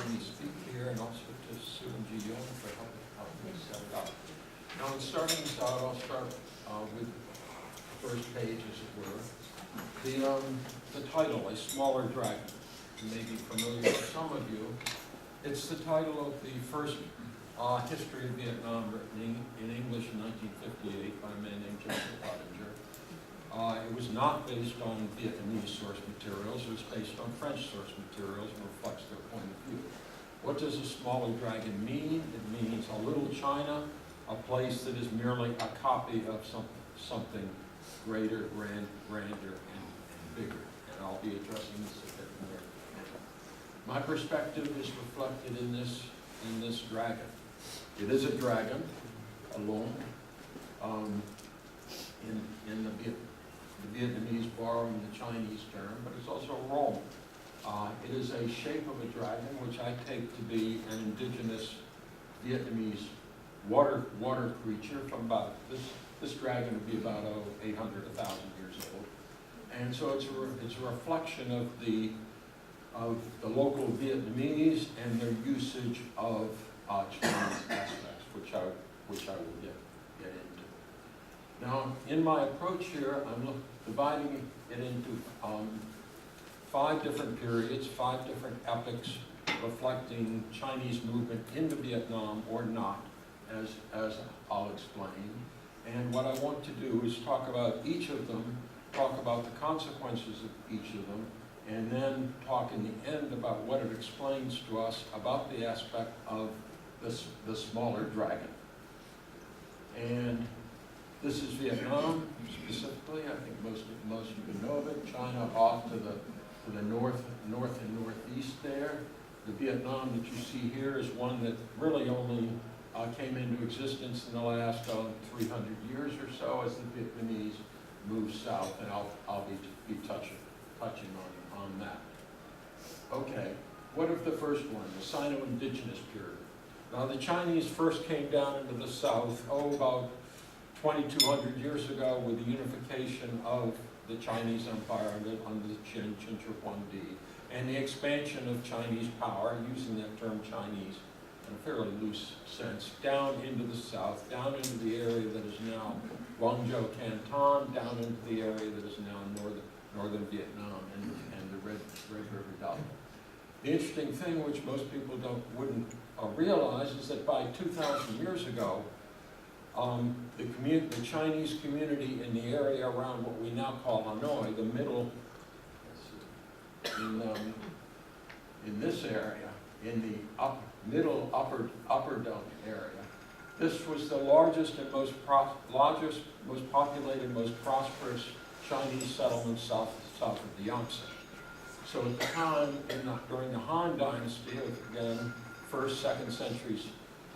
letting me speak here, and also to Sue and Ji Young for helping me set it up. Now, in starting this out, I'll start with the first page, as it were. The title, A Smaller Dragon, may be familiar to some of you. It's the title of the first history of Vietnam written in English in 1958 by a man named Joseph Pottinger. It was not based on Vietnamese source materials, it was based on French source materials and reflects their point of view. What does a smaller dragon mean? It means a little China, a place that is merely a copy of something greater, grander, and bigger. And I'll be addressing this a bit more. My perspective is reflected in this dragon. It is a dragon, alone, in the Vietnamese borrowing the Chinese term, but it's also Rome. It is a shape of a dragon, which I take to be an indigenous Vietnamese water creature from about, this dragon would be about 800, 1,000 years old. And so it's a reflection of the local Vietnamese and their usage of Chinese aspects, which I will get into. Now, in my approach here, I'm dividing it into 5 different periods, 5 different epochs reflecting Chinese movement into Vietnam or not, as I'll explain. And what I want to do is talk about each of them, talk about the consequences of each of them, and then talk in the end about what it explains to us about the aspect of the smaller dragon. And this is Vietnam specifically. I think most of you know of it. China off to the north and northeast there. The Vietnam that you see here is one that really only came into existence in the last 300 years or so as the Vietnamese moved south, and I'll be touching on that. Okay, what of the first one, the Sino-Indigenous period? Now, the Chinese first came down into the south, about 2,200 years ago with the unification of the Chinese Empire under the Qin Shi Huangdi, and the expansion of Chinese power, using that term Chinese in a fairly loose sense, down into the south, down into the area that is now Guangzhou Canton, down into the area that is now northern Vietnam and the Red River Delta. The interesting thing, which most people wouldn't realize, is that by 2,000 years ago, the Chinese community in the area around what we now call Hanoi, the middle, in this area, in the middle upper dome area, this was the largest and most populated, most prosperous Chinese settlement south of the Yangtze. So at the time, during the Han Dynasty, again, 1st, 2nd centuries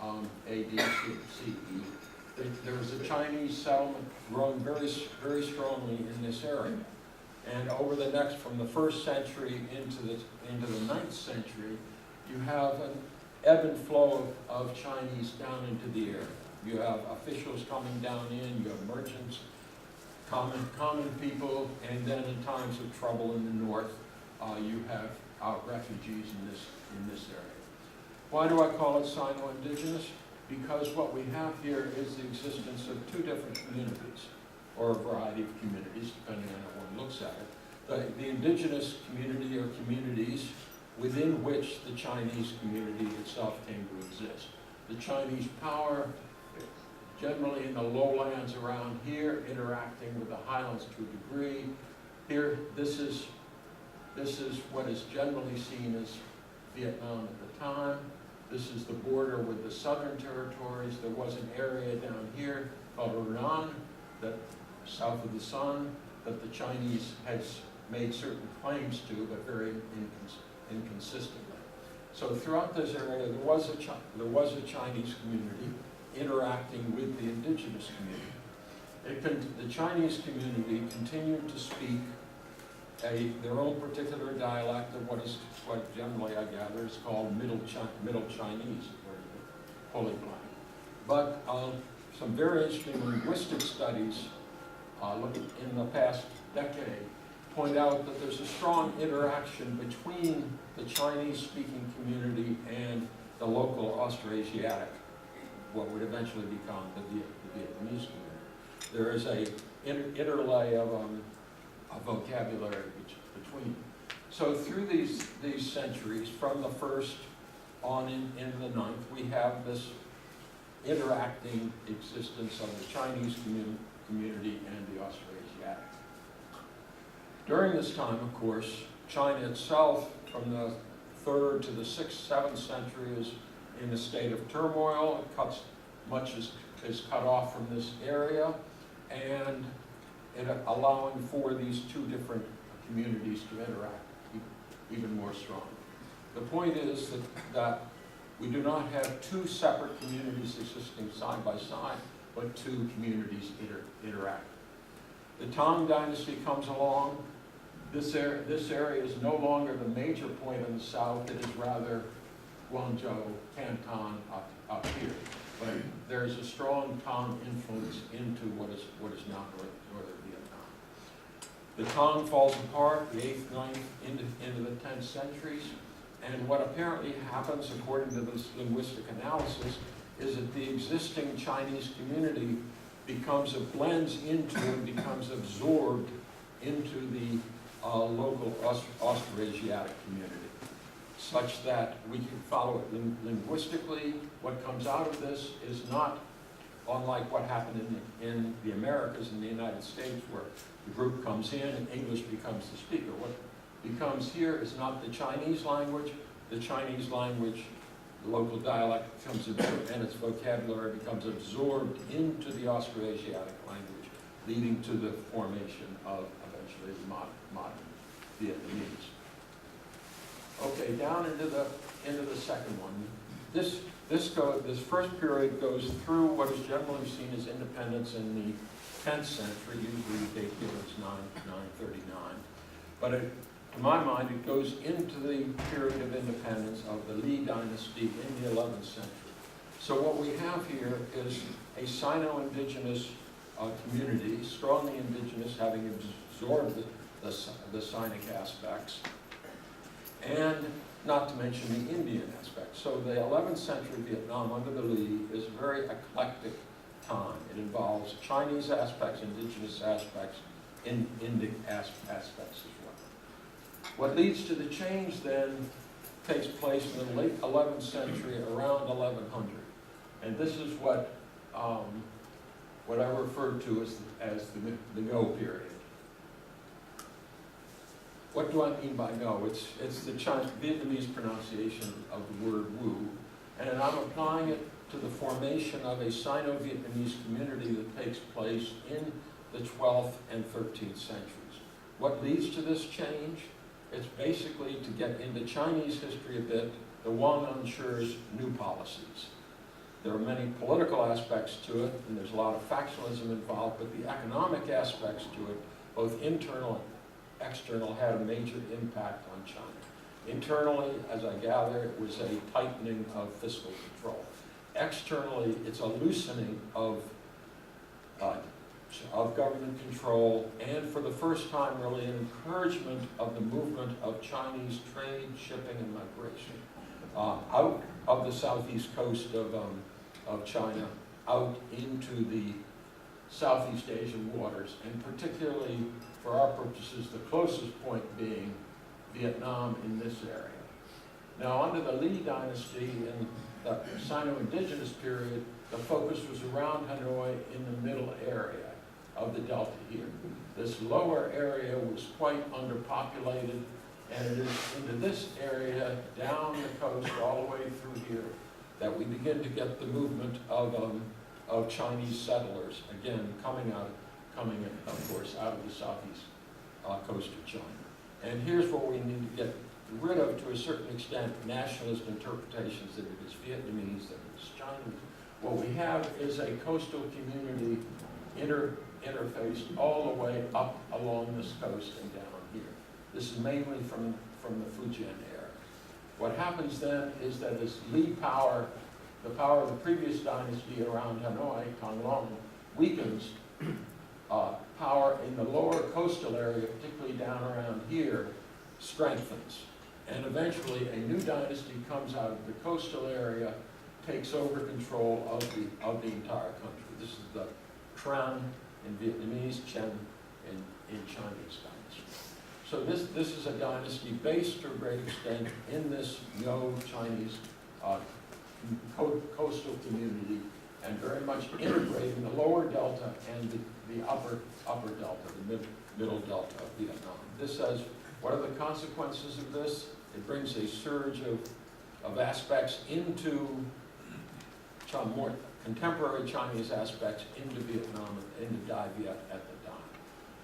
AD, CE, there was a Chinese settlement growing very, very strongly in this area. And over the next, from the 1st century into the 9th century, you have an ebb and flow of Chinese down into the area. You have officials coming down in, you have merchants, common people, and then in times of trouble in the north, you have refugees in this area. Why do I call it Sino-Indigenous? Because what we have here is the existence of 2 different communities, or a variety of communities, depending on how one looks at it. The indigenous community or communities within which the Chinese community itself came to exist. The Chinese power, generally in the lowlands around here, interacting with the highlands to a degree. Here, this is what is generally seen as Vietnam at the time. This is the border with the southern territories. There was an area down here called Hunan, that south of the sun, that the Chinese had made certain claims to, but very inconsistently. So throughout this area, there was a Chinese community interacting with the indigenous community. The Chinese community continued to speak their own particular dialect of what generally I gather is called Middle Chinese, fully blank. But some very interesting linguistic studies in the past decade point out that there's a strong interaction between the Chinese-speaking community and the local Austrasiatic, what would eventually become the Vietnamese community. There is a interlay of vocabulary between. So through these centuries, from the first on into the ninth, we have this interacting existence of the Chinese community and the Austrasiatic. During this time, of course, China itself, from the 3rd to the 6th, 7th century, is in a state of turmoil. Much is cut off from this area, and allowing for these two different communities to interact even more strongly. The point is that we do not have two separate communities existing side by side, but two communities interact. The Tang Dynasty comes along. This area is no longer the major point in the south. It is rather Guangzhou, Canton up here. But there's a strong Tang influence into what is now northern Vietnam. The Tang falls apart, the 8th, 9th, into the 10th centuries. And what apparently happens, according to this linguistic analysis, is that the existing Chinese community blends into and becomes absorbed into the local Austrasiatic community, such that we can follow it linguistically. What comes out of this is not unlike what happened in the Americas and the United States, where the group comes in and English becomes the speaker. What becomes here is not the Chinese language. The Chinese language, the local dialect becomes absorbed, and its vocabulary becomes absorbed into the Austrasiatic language, leading to the formation of eventually the modern Vietnamese. Okay, down into the second one. This first period goes through what is generally seen as independence in the 10th century, usually the date given is 939. But to my mind, it goes into the period of independence of the Li Dynasty in the 11th century. So what we have here is a Sino-Indigenous community, strongly indigenous, having absorbed the Sinic aspects, and not to mention the Indian aspect. So the 11th century Vietnam under the Li is a very eclectic time. It involves Chinese aspects, indigenous aspects, Indic aspects as well. What leads to the change then takes place in the late 11th century, around 1100. And this is what I refer to as the Ngo period. What do I mean by Ngo? It's the Vietnamese pronunciation of the word Wu, and I'm applying it to the formation of a Sino-Vietnamese community that takes place in the 12th and 13th centuries. What leads to this change? It's basically, to get into Chinese history a bit, the Wang Anshi's new policies. There are many political aspects to it, and there's a lot of factionalism involved, but the economic aspects to it, both internal and external, had a major impact on China. Internally, as I gather, it was a tightening of fiscal control. Externally, it's a loosening of government control, and for the first time, really, an encouragement of the movement of Chinese trade, shipping, and migration out of the southeast coast of China, out into the Southeast Asian waters, and particularly, for our purposes, the closest point being Vietnam in this area. Now, under the Li Dynasty in the Sino-Indigenous period, the focus was around Hanoi in the middle area of the delta here. This lower area was quite underpopulated, and it is into this area, down the coast, all the way through here, that we begin to get the movement of Chinese settlers, again, coming in, of course, out of the southeast coast of China. And here's what we need to get rid of, to a certain extent, nationalist interpretations that it is Vietnamese, that it is Chinese. What we have is a coastal community interfaced all the way up along this coast and down here. This is mainly from the Fujian era. What happens then is that as Li power, the power of the previous dynasty around Hanoi, Thonglong, weakens, power in the lower coastal area, particularly down around here, strengthens. And eventually a new dynasty comes out of the coastal area, takes over control of the entire country. This is the Tran in Vietnamese, Chen in Chinese dynasty. So this is a dynasty based to a great extent in this Chinese coastal community, and very much integrating the lower delta and the upper delta, the middle delta of Vietnam. This says, what are the consequences of this? It brings a surge of aspects into more contemporary Chinese aspects into Vietnam, into Dai Viet at the time.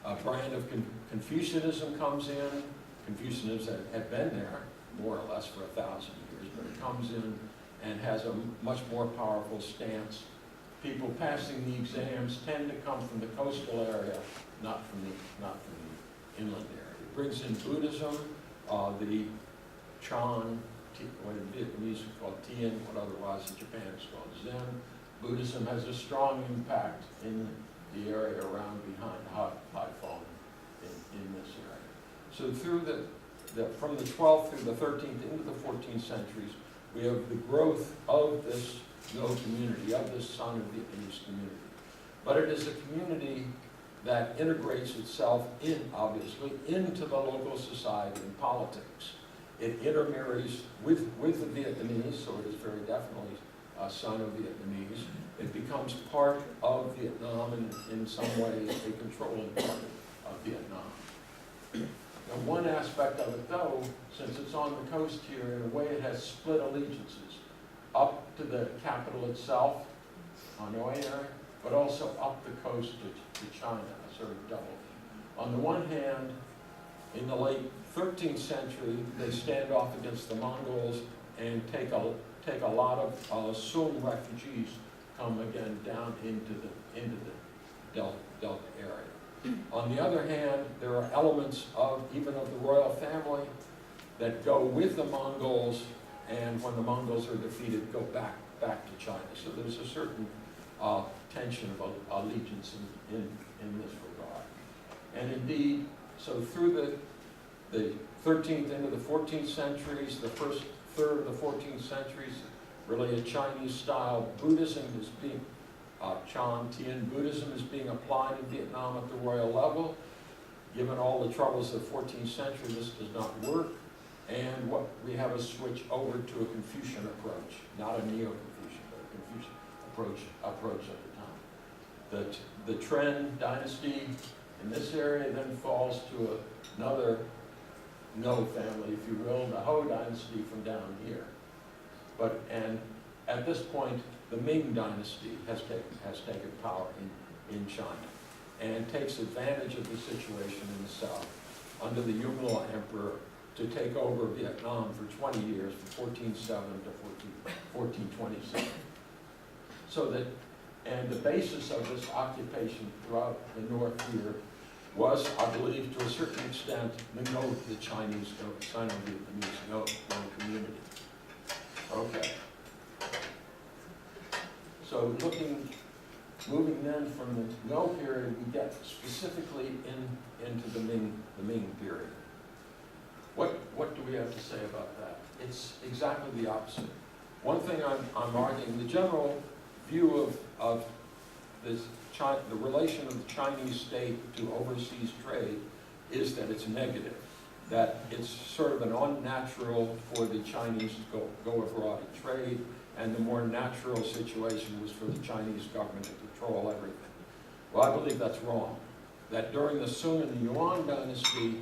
A brand of Confucianism comes in. Confucianism had been there more or less for 1,000 years, but it comes in and has a much more powerful stance. People passing the exams tend to come from the coastal area, not from the inland area. It brings in Buddhism, the Chan, what in Vietnamese is called Tien, what otherwise in Japan is called Zen. Buddhism has a strong impact in the area around behind Haiphong in this area. So through from the 12th through the 13th into the 14th centuries, we have the growth of this community, of this Sino-Vietnamese community. But it is a community that integrates itself obviously, into the local society and politics. It intermarries with the Vietnamese, so it is very definitely Sino-Vietnamese. It becomes part of Vietnam and in some ways a controlling part of Vietnam. Now, one aspect of it, though, since it's on the coast here, in a way it has split allegiances up to the capital itself, Hanoi area, but also up the coast to China, a sort of double. On the one hand, in the late 13th century, they stand off against the Mongols and take a lot of Sung refugees come again down into the Delta area. On the other hand, there are elements even of the royal family that go with the Mongols, and when the Mongols are defeated, go back to China. So there's a certain tension of allegiance in this regard. And indeed, so through the 13th into the 14th centuries, the first third of the 14th centuries, really a Chinese-style Buddhism is being, Chan Tien Buddhism is being applied in Vietnam at the royal level. Given all the troubles of the 14th century, this does not work. And what we have a switch over to a Confucian approach, not a Neo-Confucian, but a Confucian approach at the time. The Tran dynasty in this area then falls to another No family, if you will, the Ho dynasty from down here. And at this point, the Ming Dynasty has taken power in China and takes advantage of the situation in the south under the Yumla Emperor to take over Vietnam for 20 years, from 1407 to 1427. And the basis of this occupation throughout the north here was, I believe, to a certain extent, the Chinese, Sino-Vietnamese Ngo community. Okay. So moving then from the Ngo period, we get specifically into the Ming period. What do we have to say about that? It's exactly the opposite. One thing I'm arguing, the general view of this the relation of the Chinese state to overseas trade is that it's negative, that it's sort of an unnatural for the Chinese to go abroad and trade, and the more natural situation was for the Chinese government to control everything. Well, I believe that's wrong. That during the Sung and the Yuan dynasty,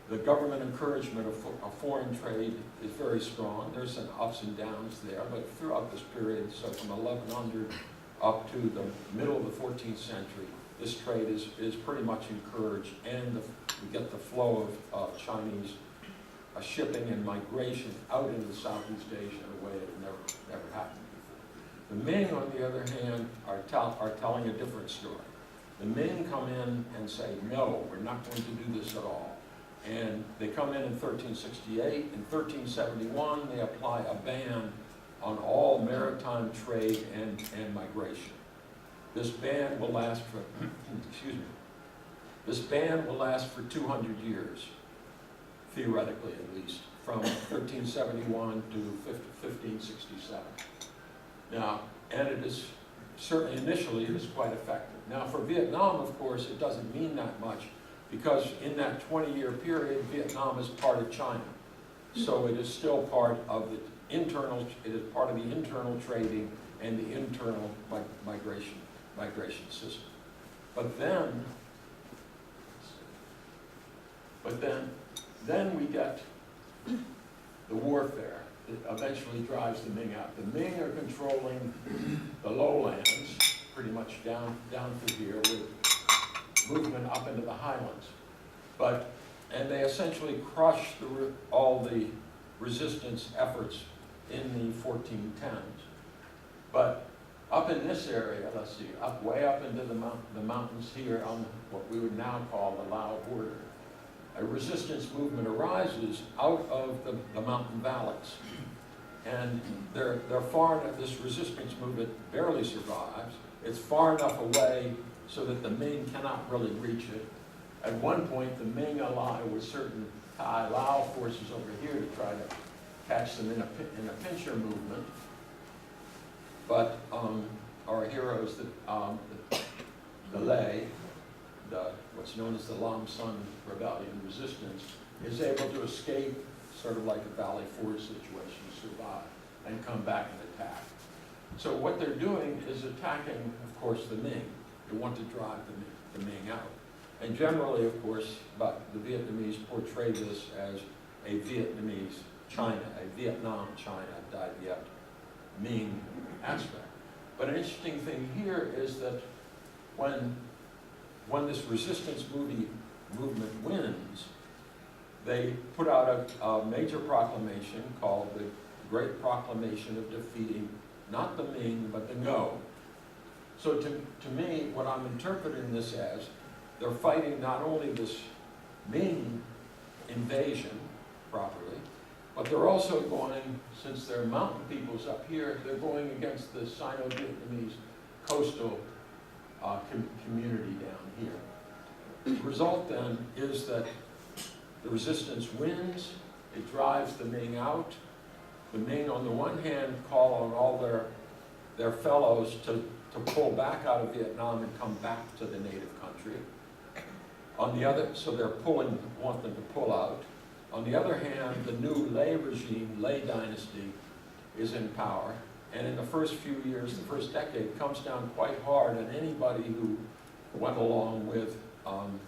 the government encouragement of foreign trade is very strong. There's some ups and downs there, but throughout this period, so from 1100 up to the middle of the 14th century, this trade is pretty much encouraged, and we get the flow of Chinese shipping and migration out into Southeast Asia in a way that never happened before. The Ming, on the other hand, are telling a different story. The Ming come in and say, no, we're not going to do this at all. And they come in 1368. In 1371, they apply a ban on all maritime trade and migration. this ban will last for, excuse me, this ban will last for 200 years, theoretically at least, from 1371 to 1567. Now, and it is, certainly initially, it is quite effective. Now, for Vietnam, of course, it doesn't mean that much, because in that 20-year period, Vietnam is part of China. So it is still part of the internal, it is part of the internal trading and the internal migration system. But then we get the warfare that eventually drives the Ming out. The Ming are controlling the lowlands, pretty much down through here, with movement up into the highlands. And they essentially crush all the resistance efforts in the 1410s. But up in this area, let's see, way up into the mountains here on what we would now call the Lao border, a resistance movement arises out of the mountain valleys. And they're far enough, this resistance movement barely survives. It's far enough away so that the Ming cannot really reach it. At one point, the Ming ally with certain Thai Lao forces over here to try to catch them in a pincher movement. But our heroes, the Lei, what's known as the Lam Sun Rebellion resistance, is able to escape, sort of like a Valley Forge situation, survive, and come back and attack. So what they're doing is attacking, of course, the Ming. They want to drive the Ming out. And generally, of course, but the Vietnamese portray this as a Vietnamese China, a Vietnam China, Dai Viet Ming aspect. But an interesting thing here is that when this resistance movement wins, they put out a major proclamation called the Great Proclamation of Defeating not the Ming, but the Ngo. So to me, what I'm interpreting this as, they're fighting not only this Ming invasion properly, but they're also going, since they're mountain peoples up here, they're going against the Sino-Vietnamese coastal community down here. The result then is that the resistance wins, it drives the Ming out. The Ming, on the one hand, call on all their fellows to pull back out of Vietnam and come back to the native country. On the other, so they're want them to pull out. On the other hand, the new Lei regime, Lei Dynasty, is in power. And in the first few years, the first decade, comes down quite hard on anybody who went along with,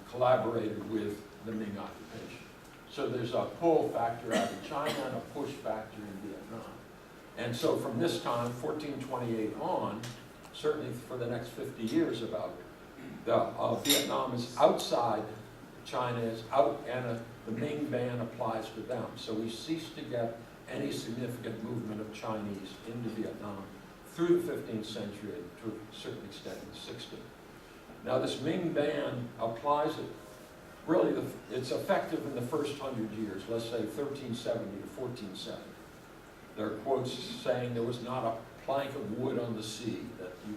collaborated with the Ming occupation. So there's a pull factor out of China and a push factor in Vietnam. And so from this time, 1428 on, certainly for the next 50 years about, Vietnam is outside, China is out, and the Ming ban applies to them. So we cease to get any significant movement of Chinese into Vietnam through the 15th century and to a certain extent in the 16th. Now this Ming ban applies it, really it's effective in the first 100 years, let's say 1370 to 1470. There are quotes saying there was not a plank of wood on the sea, that you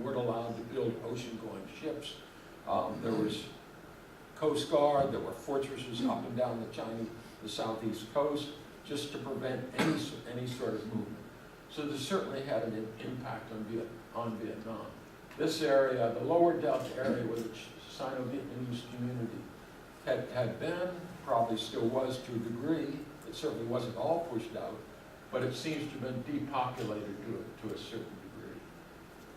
weren't allowed to build ocean-going ships. There was Coast Guard, there were fortresses up and down the southeast coast, just to prevent any sort of movement. So this certainly had an impact on Vietnam. This area, the lower Delta area where the Sino-Vietnamese community had been, probably still was to a degree, it certainly wasn't all pushed out, but it seems to have been depopulated to a certain degree.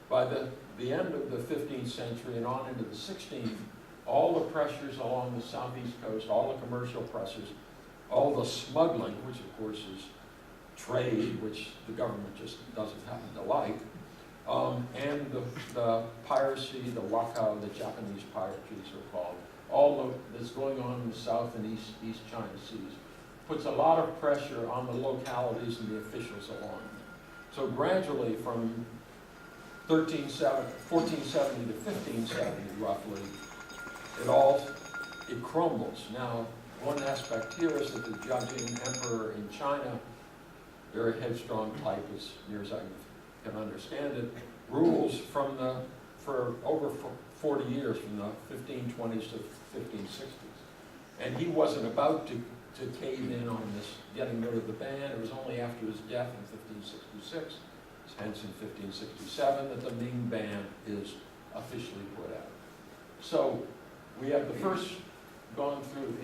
By the end of the 15th century and on into the 16th, all the pressures along the southeast coast, all the commercial pressures, all the smuggling, which of course is trade, which the government just doesn't happen to like, and the piracy, the waka, the Japanese piracies are called, all that's going on in the South and East China Seas, puts a lot of pressure on the localities and the officials along them. So gradually from 1470 to 1570 roughly, it crumbles. Now, one aspect here is that the judging emperor in China, very headstrong type as near as I can understand it, rules from the for over 40 years, from the 1520s to 1560s. And he wasn't about to cave in on this getting rid of the ban. It was only after his death in 1566, hence in 1567, that the Ming ban is officially put out. So we have the first, gone through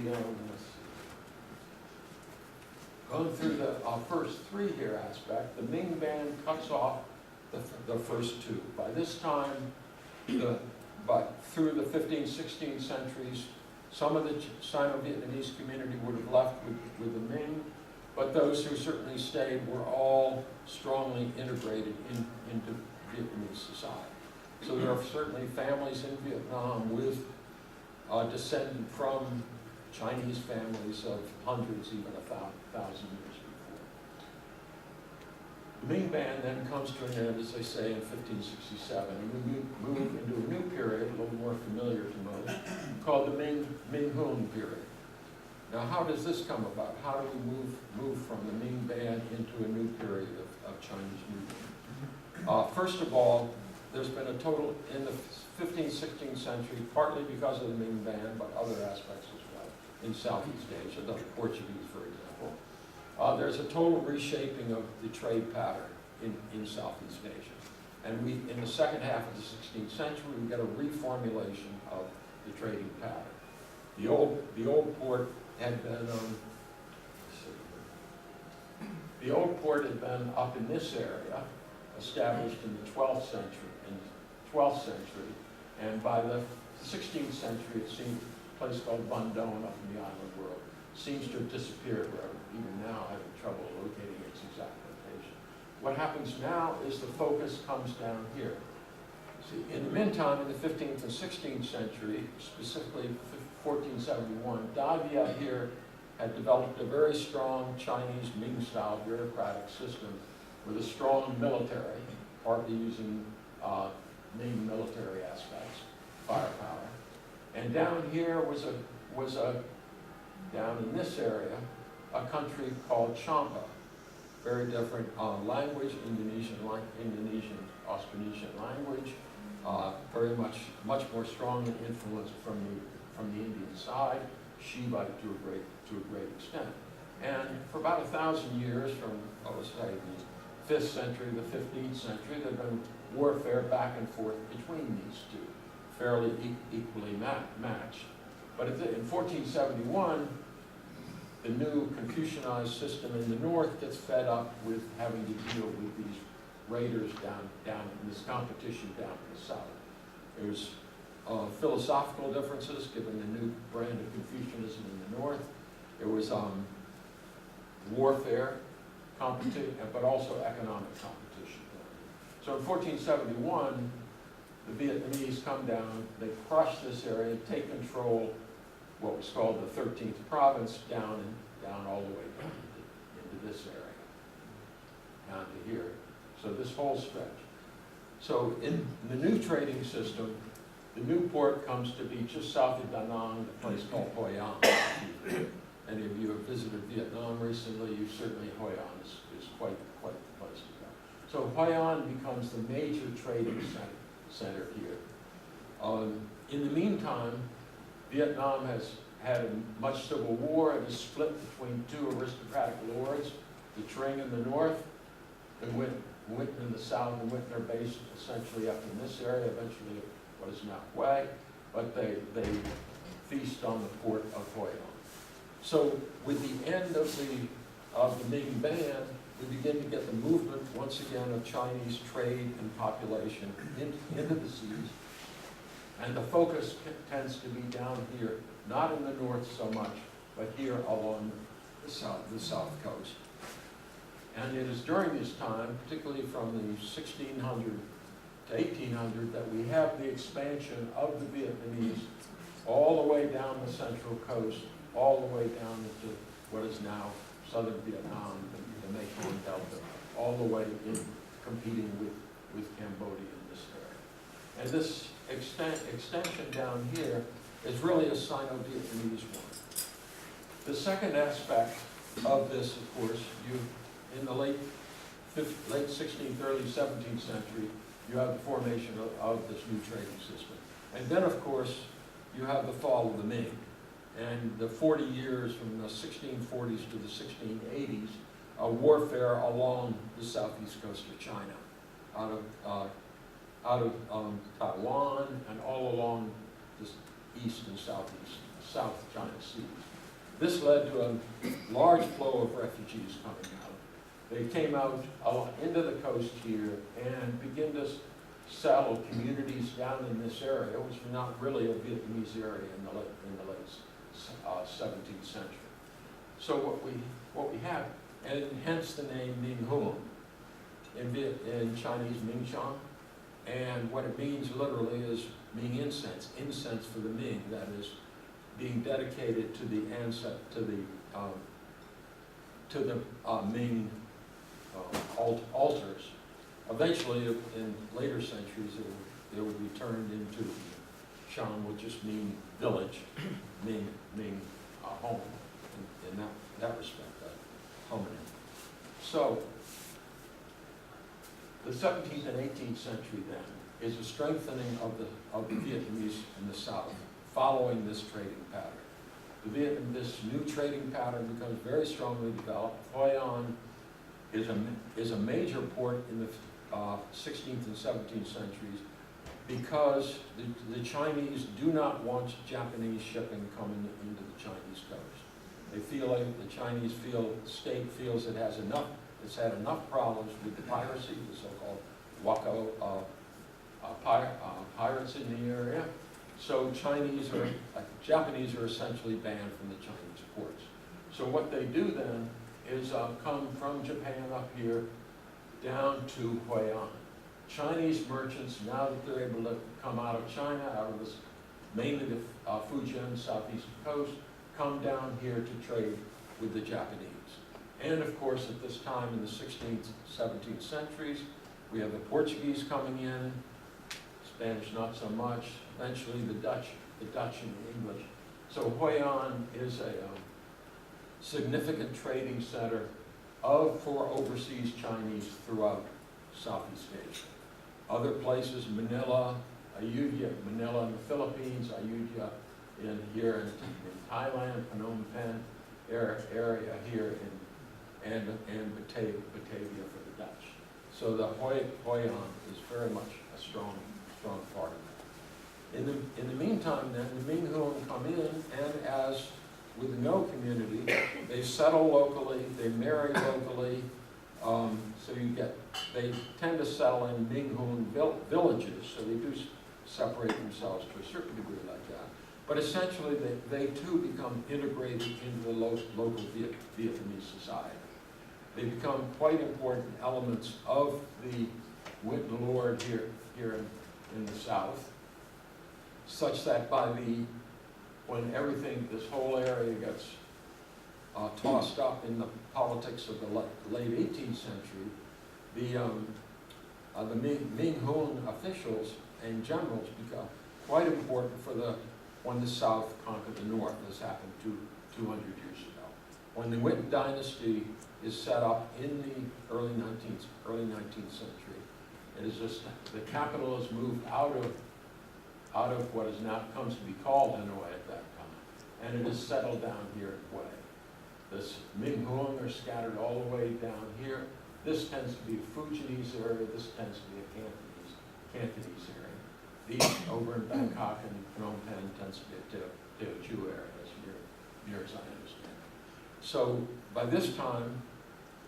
the first three here aspect. The Ming ban cuts off the first two. By this time, but through the 15th, 16th centuries, some of the Sino-Vietnamese community would have left with the Ming, but those who certainly stayed were all strongly integrated into Vietnamese society. So there are certainly families in Vietnam with descended from Chinese families of hundreds, even 1,000 years before. The Ming ban then comes to an end, as I say, in 1567, and we move into a new period, a little more familiar to most, called the Ming-Hun period. Now, how does this come about? How do we move from the Ming ban into a new period of Chinese movement? First of all, there's been a total, in the 15th, 16th century, partly because of the Ming ban, but other aspects as well, in Southeast Asia, the Portuguese, for example. There's a total reshaping of the trade pattern in Southeast Asia. And in the second half of the 16th century, we get a reformulation of the trading pattern. The old port had been, up in this area, established in the 12th century, and by the 16th century, it seemed a place called Bandung up in the island world seems to have disappeared. We're even now having trouble locating its exact location. What happens now is the focus comes down here. See, in the meantime, in the 15th and 16th century, specifically 1471, Dai Viet here had developed a very strong Chinese Ming-style bureaucratic system with a strong military, partly using Ming military aspects, firepower. And down here was down in this area, a country called Champa, very different language, Indonesian, Austronesian language, very much more strongly influenced from the Indian side, Shivite to a great extent. And for about 1,000 years, from, say, the 5th century to the 15th century, there have been warfare back and forth between these two, fairly equally matched. But in 1471, the new Confucianized system in the north gets fed up with having to deal with these raiders down in this competition down in the south. There was philosophical differences given the new brand of Confucianism in the north. There was warfare, competition, but also economic competition. So in 1471, the Vietnamese come down, they crush this area, take control, what was called the 13th province, down all the way down into this area, down to here. So this whole stretch. So in the new trading system, the new port comes to be just south of Da Nang, a place called Hoi An. Any of you have visited Vietnam recently, Hoi An is quite the place to go. So Hoi An becomes the major trading center here. In the meantime, Vietnam has had much civil war. It is split between two aristocratic lords, the Tring in the north, and Nguyen in the south. The Whitmore based essentially up in this area, eventually what is now Hue, but they feast on the port of Hoi An. So with the end of the Ming ban, we begin to get the movement once again of Chinese trade and population into the seas. And the focus tends to be down here, not in the north so much, but here along the south coast. And it is during this time, particularly from the 1600 to 1800, that we have the expansion of the Vietnamese all the way down the central coast, all the way down into what is now southern Vietnam, the Mekong Delta, all the way in competing with Cambodia in this area. And this extension down here is really a Sino-Vietnamese one. The second aspect of this, of course, in the late 16th, early 17th century, you have the formation of this new trading system. And then, of course, you have the fall of the Ming. And the 40 years from the 1640s to the 1680s, a warfare along the southeast coast of China, out of Taiwan and all along the east and southeast, South China Seas. This led to a large flow of refugees coming out. They came out into the coast here and began to settle communities down in this area, which was not really a Vietnamese area in the late 17th century. So what we have, and hence the name Ming Huang, in Chinese Ming Chang, and what it means literally is Ming incense, incense for the Ming, that is being dedicated to the Ming altars. Eventually, in later centuries, it would be turned into Shang, would just mean village, Ming home, in that respect, that homonym. So, the 17th and 18th century then is a strengthening of the Vietnamese in the south, following this trading pattern. This new trading pattern becomes very strongly developed. Hoi An is a major port in the 16th and 17th centuries because the Chinese do not want Japanese shipping coming into the Chinese coast. They feel like the Chinese state feels it's had enough problems with the piracy, the so-called Wako pirates in the area. So Japanese are essentially banned from the Chinese ports. So what they do then is come from Japan up here down to Hoi An. Chinese merchants, now that they're able to come out of China, out of this, mainly the Fujian southeast coast, come down here to trade with the Japanese. And of course, at this time in the 16th, 17th centuries, we have the Portuguese coming in, Spanish not so much, eventually the Dutch and the English. So Hoi An is a significant trading center for overseas Chinese throughout Southeast Asia. Other places, Manila, Ayutthaya, Manila in the Philippines, Ayutthaya here in Thailand, Phnom Penh area here and Batavia for the Dutch. So the Hoi An is very much a strong part of it. In the meantime then, the Ming Huang come in, and as with the No community, they settle locally, they marry locally, they tend to settle in Ming Huang villages, so they do separate themselves to a certain degree like that. But essentially, they too become integrated into the local Vietnamese society. They become quite important elements of the Whitmore Lord here in the South, such that when this whole area gets tossed up in the politics of the late 18th century, the Ming Huang officials and generals become quite important when the South conquered the North. This happened 200 years ago. When the Ming Dynasty is set up in the early 19th century, it is just the capital is moved out of what is now comes to be called Hanoi at that time, and it is settled down here at Hue. This Ming Huang are scattered all the way down here. This tends to be a Fujianese area. This tends to be a Cantonese area. These over in Bangkok and Phnom Penh tends to be a Teochew area, as near as I understand. So by this time,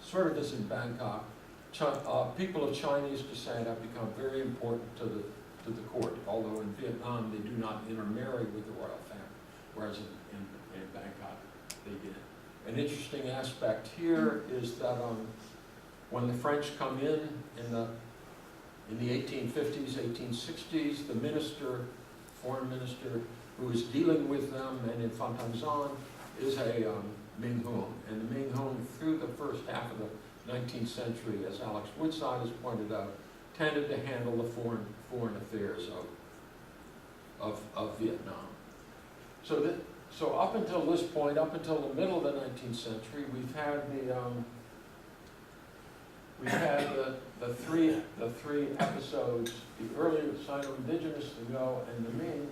sort of as in Bangkok, people of Chinese descent have become very important to the court, although in Vietnam they do not intermarry with the royal family, whereas in Bangkok they did. An interesting aspect here is that when the French come in the 1850s, 1860s, the foreign minister who is dealing with them and in Phantomzon is a Ming Huang. And the Ming Huang, through the first half of the 19th century, as Alex Woodside has pointed out, tended to handle the foreign affairs of Vietnam. So up until this point, up until the middle of the 19th century, we've had We had the three episodes, the earlier Sino-Indigenous, the Ngo, and the Ming,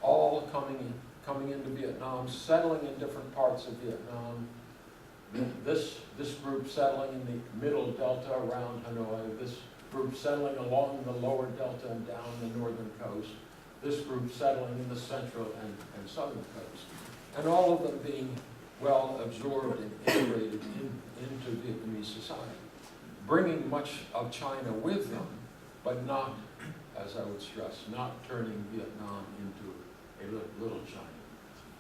all coming into Vietnam, settling in different parts of Vietnam. This group settling in the middle delta around Hanoi, this group settling along the lower delta and down the northern coast, this group settling in the central and southern coast, and all of them being well absorbed and integrated into Vietnamese society, bringing much of China with them, but not, as I would stress, not turning Vietnam into a little China.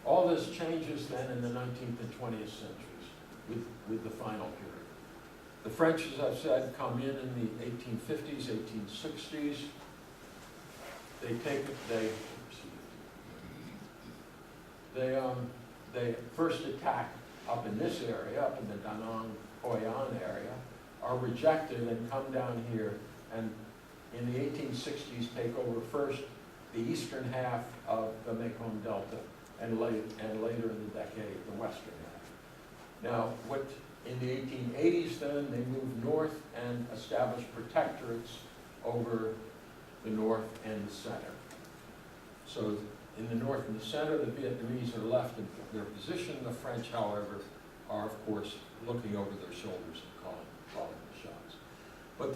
All this changes then in the 19th and 20th centuries with the final period. The French, as I've said, come in the 1850s, 1860s. They first attack up in this area, up in the Da Nang, Hoi An area, are rejected and come down here, and in the 1860s take over first the eastern half of the Mekong Delta, and later in the decade, the western half. Now, in the 1880s then, they move north and establish protectorates over the north and the center. So in the north and the center, the Vietnamese are left in their position. The French, however, are of course looking over their shoulders and calling the shots. But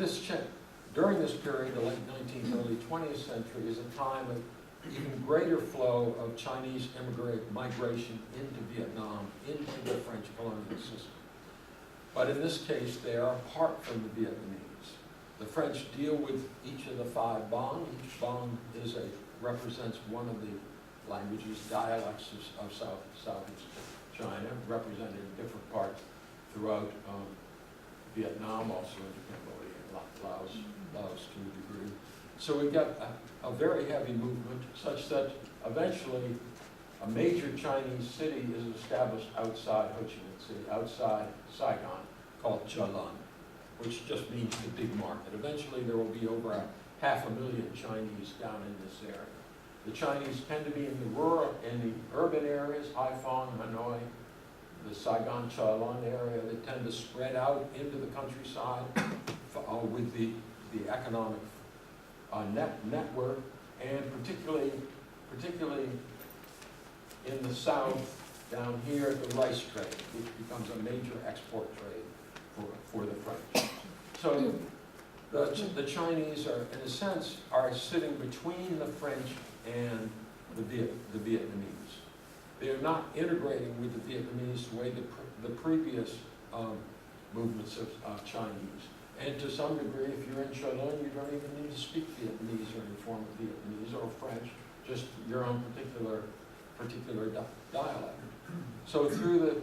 during this period, the late 19th, early 20th century, is a time of even greater flow of Chinese migration into Vietnam, into the French colonial system. But in this case, they are apart from the Vietnamese. The French deal with each of the 5 bang. Each bang represents one of the languages, dialects of Southeast China, represented in different parts throughout Vietnam, also in Cambodia and Laos to a degree. So we got a very heavy movement, such that eventually a major Chinese city is established outside Ho Chi Minh City, outside Saigon, called Chalan, which just means the big market. Eventually there will be over 500,000 Chinese down in this area. The Chinese tend to be in the urban areas, Haiphong, Hanoi, the Saigon, Chalan area. They tend to spread out into the countryside with the economic network, and particularly in the south, down here, the rice trade, which becomes a major export trade for the French. So the Chinese are, in a sense, are sitting between the French and the Vietnamese. They are not integrating with the Vietnamese the way the previous movements of Chinese. And to some degree, if you're in Chalon, you don't even need to speak Vietnamese or any form of Vietnamese or French, just your own particular dialect. So through the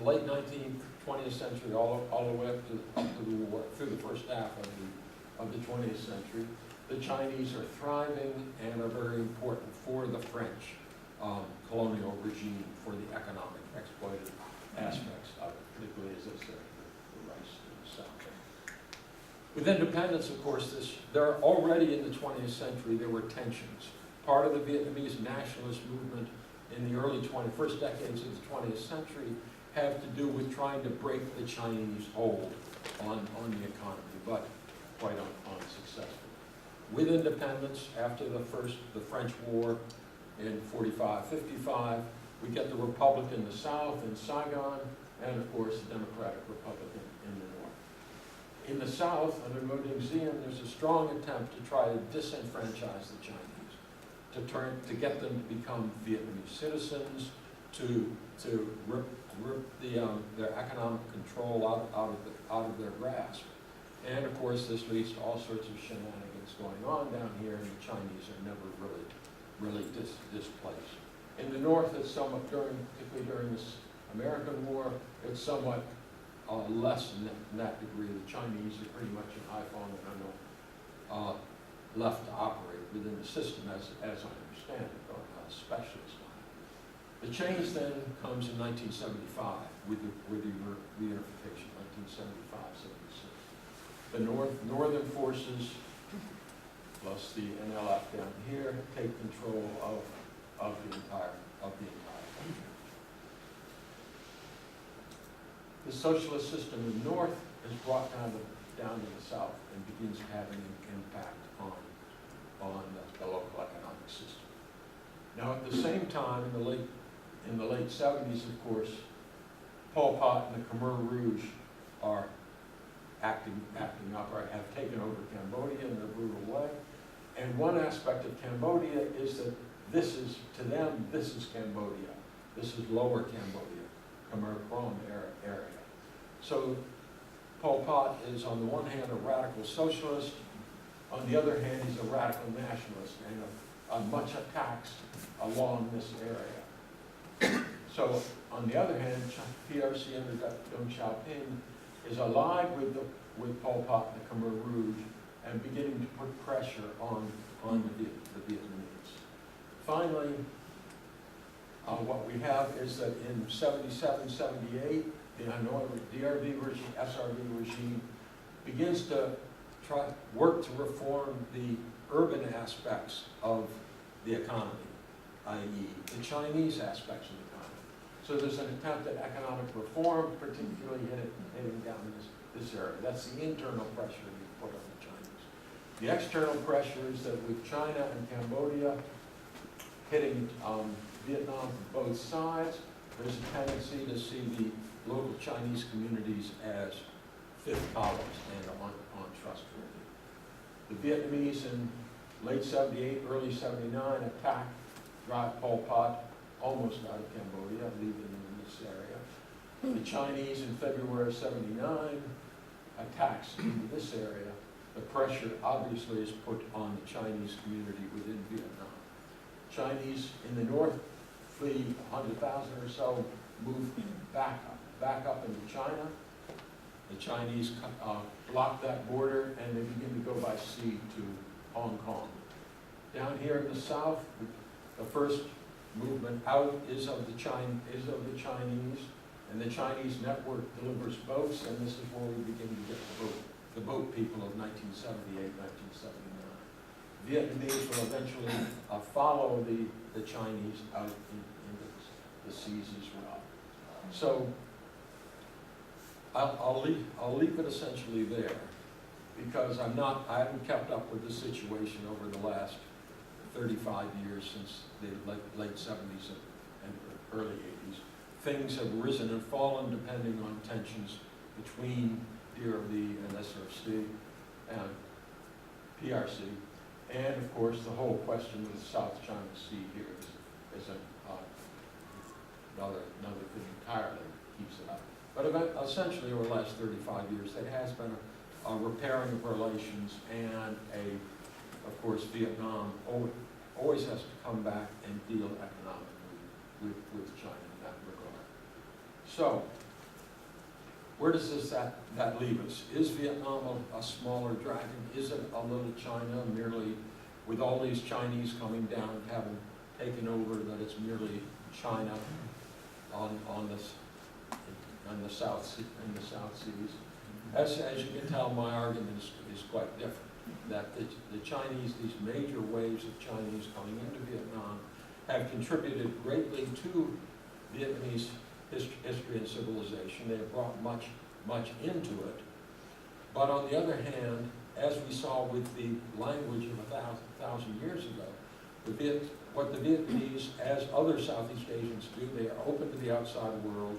late 19th, 20th century, all the way up to the war, through the first half of the 20th century, the Chinese are thriving and are very important for the French colonial regime, for the economic exploited aspects of it, particularly, as I said, the rice in the south. With independence, of course, there already in the 20th century, there were tensions. Part of the Vietnamese nationalist movement in the early first decades of the 20th century have to do with trying to break the Chinese hold on the economy, but quite unsuccessful. With independence, after the French War in 45-55, we get the Republic in the south, in Saigon, and of course the Democratic Republic in the north. In the south, under Ngo Dinh Diem, there's a strong attempt to try to disenfranchise the Chinese, to get them to become Vietnamese citizens, to rip their economic control out of their grasp. And of course, this leads to all sorts of shenanigans going on down here, and the Chinese are never really displaced. In the north, it's somewhat, particularly during this American War, it's somewhat less in that degree. The Chinese are pretty much in Haiphong and Hanoi left to operate within the system, as I understand it, or specialist. The change then comes in 1975 with the reunification, 1975-76. The northern forces, plus the NLF down here, take control of the entire country. The socialist system in the north is brought down to the south and begins having an impact on the local economic system. Now, at the same time, in the late 70s, of course, Pol Pot and the Khmer Rouge are acting up, or have taken over Cambodia in their brutal way. And one aspect of Cambodia is that to them, this is Cambodia. This is lower Cambodia, Khmer Krom area. So Pol Pot is, on the one hand, a radical socialist. On the other hand, he's a radical nationalist and much attacks along this area. So, on the other hand, PRC under Deng Xiaoping is allied with Pol Pot and the Khmer Rouge and beginning to put pressure on the Vietnamese. Finally, what we have is that in 77, 78, the Hanoi DRV regime, SRV regime begins to work to reform the urban aspects of the economy, i.e. the Chinese aspects of the economy. So there's an attempt at economic reform, particularly heading down this area. That's the internal pressure we put on the Chinese. The external pressure is that with China and Cambodia hitting Vietnam from both sides, there's a tendency to see the local Chinese communities as fifth columns and untrustworthy. The Vietnamese in late 78, early 79 attacked, drive Pol Pot almost out of Cambodia, leaving him in this area. The Chinese in February of 79 attacks into this area. The pressure obviously is put on the Chinese community within Vietnam. Chinese in the north flee 100,000 or so, move back up into China. The Chinese block that border and they begin to go by sea to Hong Kong. Down here in the south, the first movement out is of the Chinese, and the Chinese network delivers boats, and this is where we begin to get the boat people of 1978, 1979. Vietnamese will eventually follow the Chinese out into the seas as well. So I'll leave it essentially there, because I haven't kept up with the situation over the last 35 years since the late 70s and early 80s. Things have risen and fallen depending on tensions between DRV and SRC and PRC. And of course, the whole question of the South China Sea here is another thing entirely keeps it up. But essentially, over the last 35 years, there has been a repairing of relations, and of course, Vietnam always has to come back and deal economically with China in that regard. So, where does that leave us? Is Vietnam a smaller dragon? Is it a little China, merely with all these Chinese coming down, having taken over, that it's merely China on the South Seas? As you can tell, my argument is quite different. That the Chinese, these major waves of Chinese coming into Vietnam, have contributed greatly to Vietnamese history and civilization. They have brought much into it. But on the other hand, as we saw with the language of 1,000 years ago, what the Vietnamese, as other Southeast Asians do, they are open to the outside world.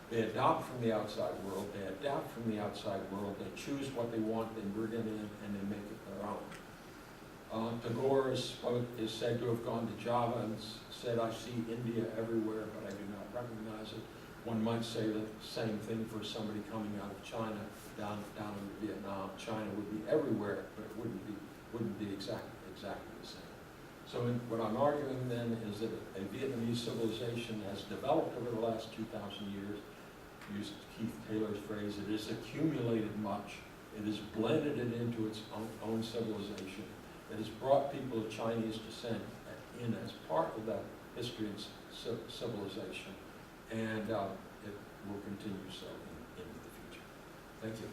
They adopt from the outside world, they adapt from the outside world, they choose what they want, they bring it in, and they make it their own. Tagore is said to have gone to Java and said, "I see India everywhere, but I do not recognize it." One might say the same thing for somebody coming out of China down into Vietnam. China would be everywhere, but it wouldn't be exactly the same. So what I'm arguing then is that a Vietnamese civilization has developed over the last 2,000 years. Use Keith Taylor's phrase, it has accumulated much. It has blended it into its own civilization. It has brought people of Chinese descent in as part of that history and civilization. And it will continue so into the future. Thank you.